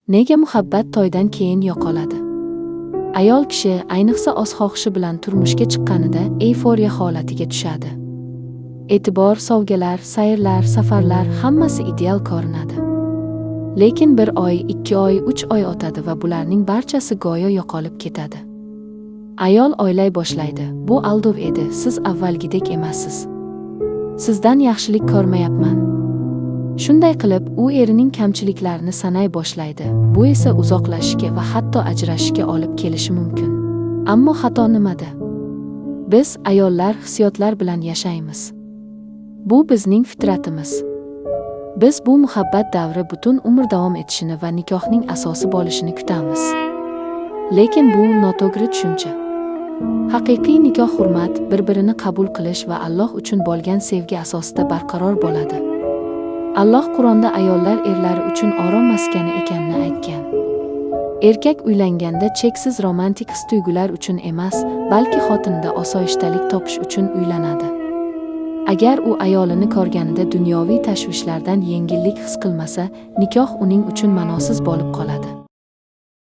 Nega muhabbat to'ydan keyin yo'qoladi? Ayol kishi, ayniqsa o'z xohishi bilan turmushga chiqqanida euforiya holatiga tushadi. E'tibor, sovg'alar, sayrlar, safarlar hammasi ideal ko'rinadi. Lekin 1 oy, 2 oy, 3 oy o'tadi va bularning barchasi go'yo yo'qolib ketadi. Ayol o'ylay boshlaydi, bu aldov edi, siz avvalgidek emassiz. Sizdan yaxshilik ko'rmayapman. Shunday qilib, u erining kamchiliklarini sanay boshlaydi. Bu esa uzoqlashishga va hatto ajrashishga olib kelishi mumkin. Ammo xato nimada? Biz ayollar hissiyotlar bilan yashaymiz. Bu bizning fitratimiz. Biz bu muhabbat davri butun umr davom etishini va nikohning asosi bo'lishini kutamiz. Lekin bu noto'g'ri tushuncha. Haqiqiy nikoh hurmat, bir-birini qabul qilish va Alloh uchun bo'lgan sevgi asosida barqaror bo'ladi. Alloh Qur'onda ayollar erlari uchun orom maskani ekanini aytgan. Erkak uylanganda cheksiz romantik his-tuyg'ular uchun emas, balki xotinida osoyishtalik topish uchun uylanadi. Agar u ayolini ko'rganida dunyoviy tashvishlardan yengillik his qilmasa, nikoh uning uchun ma'nosiz bo'lib qoladi.